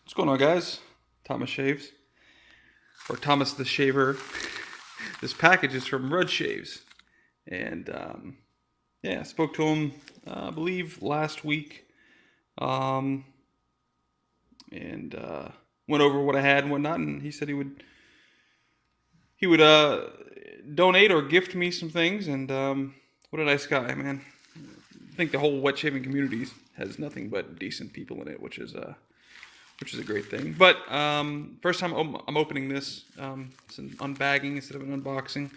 What's going on, guys? Thomas Shaves, or Thomas the Shaver. This package is from Rudd Shaves, and yeah, I spoke to him, I believe, last week, um, and went over what I had and whatnot. And he said he would donate or gift me some things. And what a nice guy, man. I think the whole wet shaving community has nothing but decent people in it, which is a great thing. But first time I'm opening this. It's an unbagging instead of an unboxing.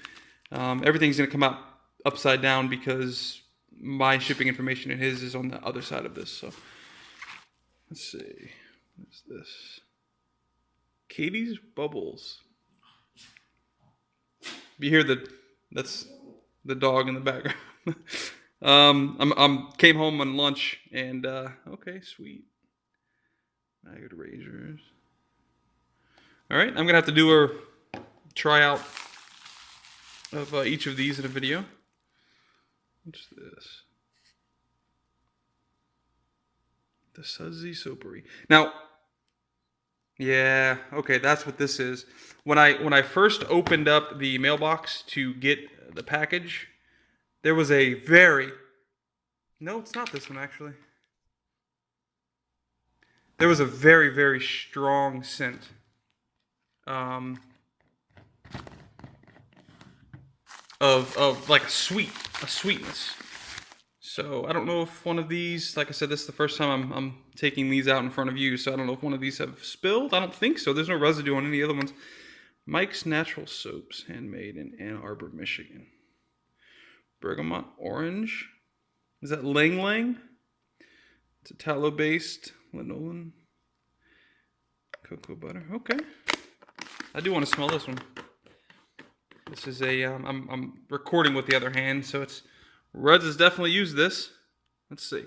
Everything's going to come out upside down because my shipping information and his is on the other side of this. So let's see. What's this? Katie's Bubbles. You hear that's the dog in the background. I'm came home on lunch and okay, sweet. Ragged razors. All right, I'm gonna have to do a tryout of each of these in a video. What's this? The Sudsy Soapery. Now, yeah, okay, that's what this is. When I first opened up the mailbox to get the package, there was a no, it's not this one actually. There was a very, very strong scent. Of like a sweetness. So I don't know if one of these, like I said, this is the first time I'm taking these out in front of you, so I don't know if one of these have spilled. I don't think so. There's no residue on any other ones. Mike's Natural Soaps, handmade in Ann Arbor, Michigan. Bergamot Orange. Is that Lang Lang? It's a tallow-based lanolin. Cocoa butter. Okay. I do want to smell this one. This is a, I'm recording with the other hand, so it's, Rudd's has definitely used this. Let's see.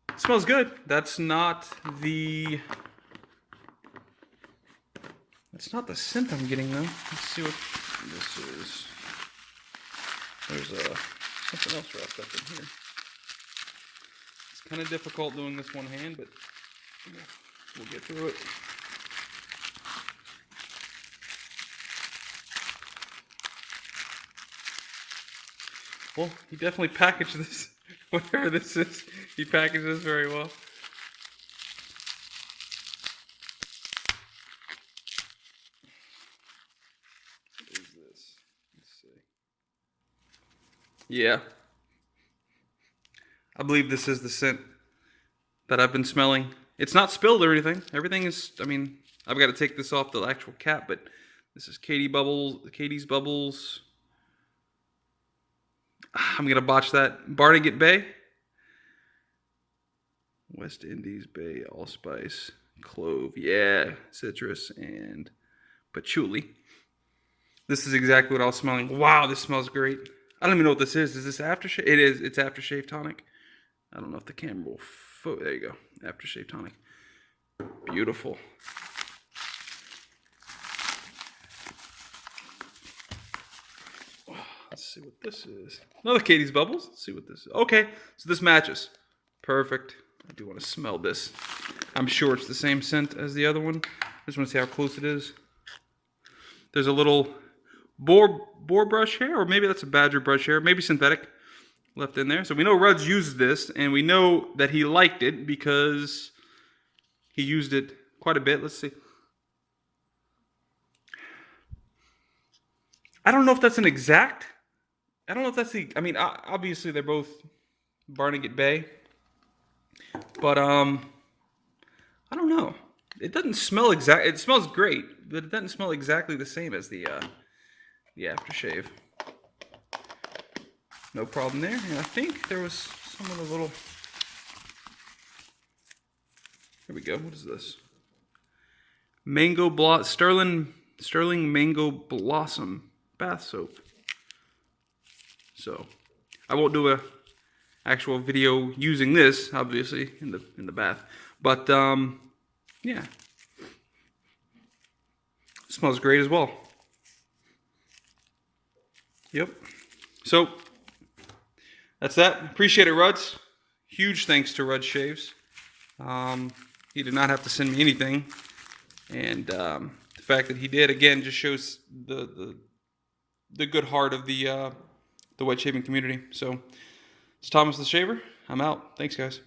It smells good. That's not the scent I'm getting, though. Let's see what this is. There's something else wrapped up in here. It's kind of difficult doing this one hand, but we'll get through it. Well, he definitely packaged this, whatever this is. He packaged this very well. What is this? Let's see. Yeah. I believe this is the scent that I've been smelling. It's not spilled or anything. Everything is, I mean, I've got to take this off the actual cap, but this is Katie's Bubbles. I'm going to botch that. Barnegat Bay. West Indies Bay Allspice. Clove. Yeah. Citrus and patchouli. This is exactly what I was smelling. Wow, this smells great. I don't even know what this is. Is this aftershave? It is. It's aftershave tonic. I don't know if the camera will... There you go. Aftershave tonic. Beautiful. Let's see what this is. Another Katie's Bubbles. Let's see what this is. Okay, so this matches. Perfect. I do want to smell this. I'm sure it's the same scent as the other one. I just want to see how close it is. There's a little boar brush hair, or maybe that's a badger brush hair, maybe synthetic, left in there. So we know Rudd's used this, and we know that he liked it because he used it quite a bit. Let's see. I don't know if that's an exact... I don't know if that's the... I mean, obviously they're both Barnegat Bay. But, I don't know. It doesn't smell exact... It smells great, but it doesn't smell exactly the same as the aftershave. No problem there. And I think there was some of the little... Here we go. What is this? Sterling Mango Blossom bath soap. So, I won't do a actual video using this, obviously, in the bath. But yeah, it smells great as well. Yep. So that's that. Appreciate it, Rudds. Huge thanks to Rudd Shaves. He did not have to send me anything, and the fact that he did, again, just shows the good heart of the wet shaving community. So it's Thomas the Shaver. I'm out. Thanks, guys.